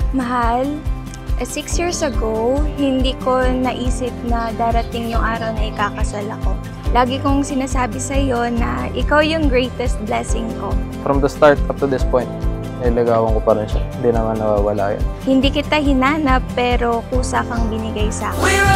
Mahal, 6 years ago, hindi ko naisip na darating yung araw na ikakasal ako. Lagi kong sinasabi sa'yo na ikaw yung greatest blessing ko. From the start up to this point, nilagawan ko pa rin siya. Hindi naman nawawala yun. Hindi kita hinanap pero kusa kang binigay sa akin.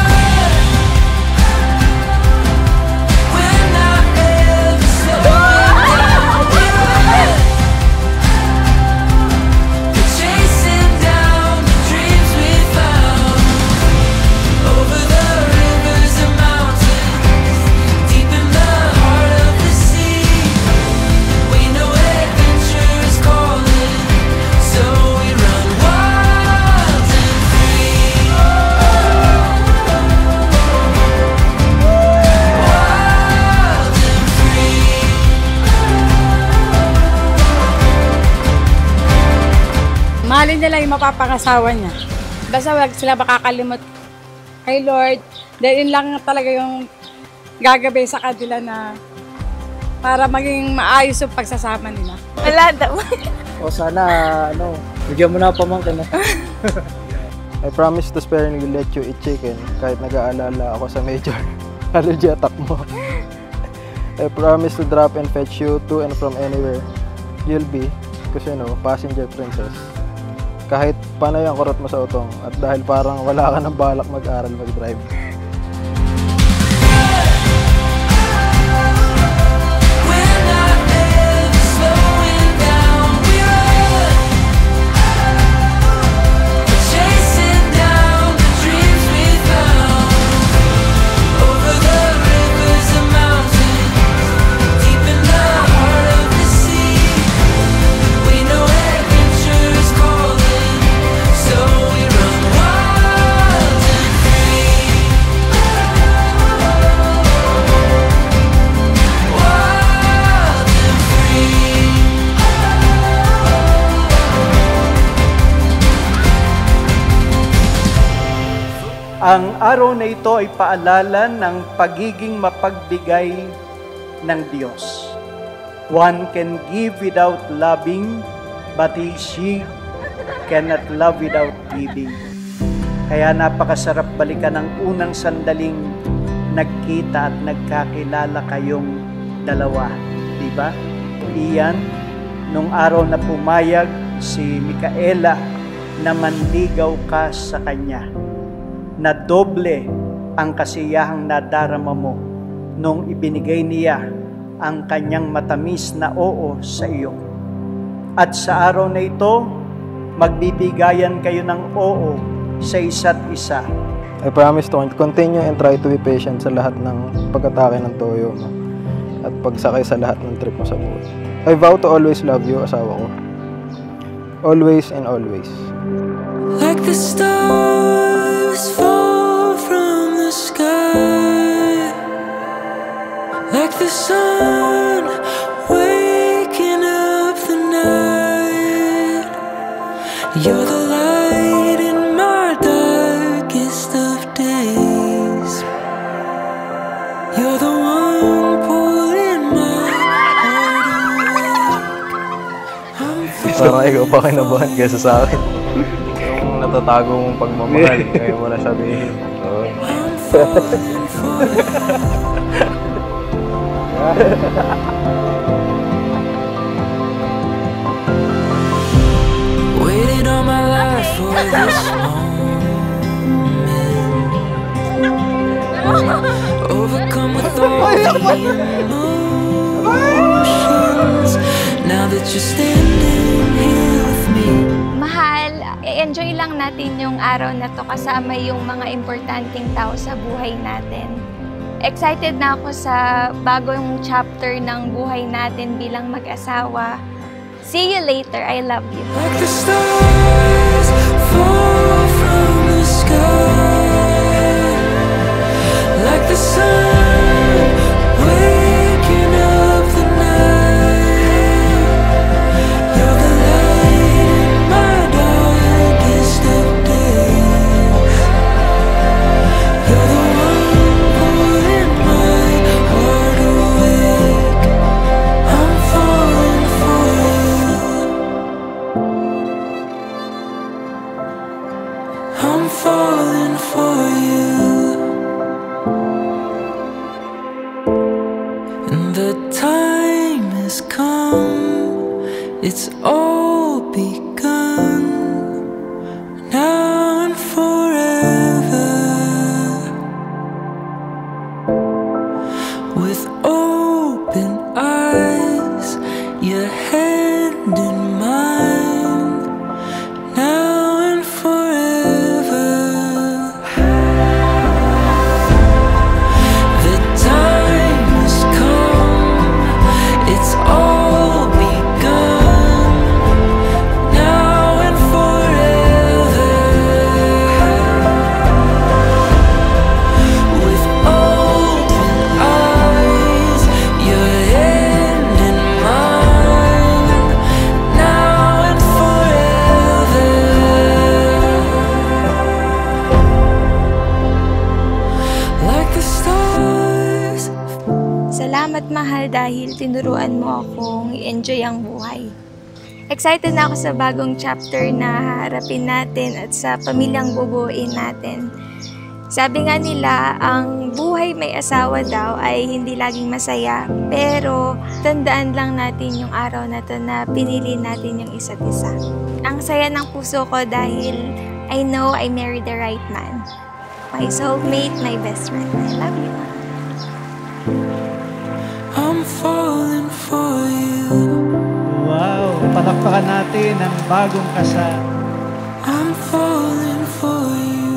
Mahalin nila yung mapapangasawa niya. Basta wag sila makakalimot kay Lord. Dahil lang talaga yung gagabay sa kanila na para maging maayos yung pagsasama nila. Wala daw. O sana, bigyan mo na pamangkin na. I promise to sparingly let you eat chicken kahit nag-aalala ako sa major allergy attack mo. I promise to drop and fetch you to and from anywhere you'll be, kasi passenger princess. Kahit panay ang kurot mo sa utong at dahil parang wala ka ng balak mag-aral mag-drive. Ang araw na ito ay paalala ng pagiging mapagbigay ng Diyos. One can give without loving, but she cannot love without giving. Kaya napakasarap balikan ang unang sandaling nagkita at nagkakilala kayong dalawa. Diba? Iyan, nung araw na pumayag si Micaela na manligaw ka sa kanya, na doble ang kasiyahang nadarama mo nung ibinigay niya ang kanyang matamis na oo sa iyo. At sa araw na ito, magbibigayan kayo ng oo sa isa't isa. I promise to continue and try to be patient sa lahat ng pag-atake ng toyo mo at pagsakay sa lahat ng trip mo sa buhay. I vow to always love you, asawa ko. Always and always. Like the stars fall from the sky, like the sun waking up the night. You're the light in my darkest of days. You're the one pulling my heart away. Parang ikaw pa kinabahan kaysa sa akin. Yung natatago mong pagmamahal, ngayon mo na sabihin. Waited all my life for this moment. Overcome with all the emotions. Now that you're standing here with me. Mahal, i-enjoy lang natin yung araw na to kasama yung mga importanteng tao sa buhay natin. Excited na ako sa bagong chapter ng buhay natin bilang mag-asawa. See you later. I love you. Like the stars fall from the sky, like the sun waking It's all begun now and forever. With open eyes, your hand in mine, now and forever. The time has come, it's all begun, now and forever. With open eyes, your hand in mine, now and forever. Like the stars. Salamat mahal dahil tinuruan mo akong i-enjoy ang buhay. Excited na ako sa bagong chapter na haharapin natin at sa pamilyang bubuuin natin. Sabi nga nila, ang buhay may asawa daw ay hindi laging masaya, pero tandaan lang natin yung araw na to na pinili natin yung isa't isa. Ang saya ng puso ko dahil I know I married the right man. My soulmate, my best friend. I love you. I'm falling for you. Wow! Palakpakan natin ang bagong kasal. I'm falling for you.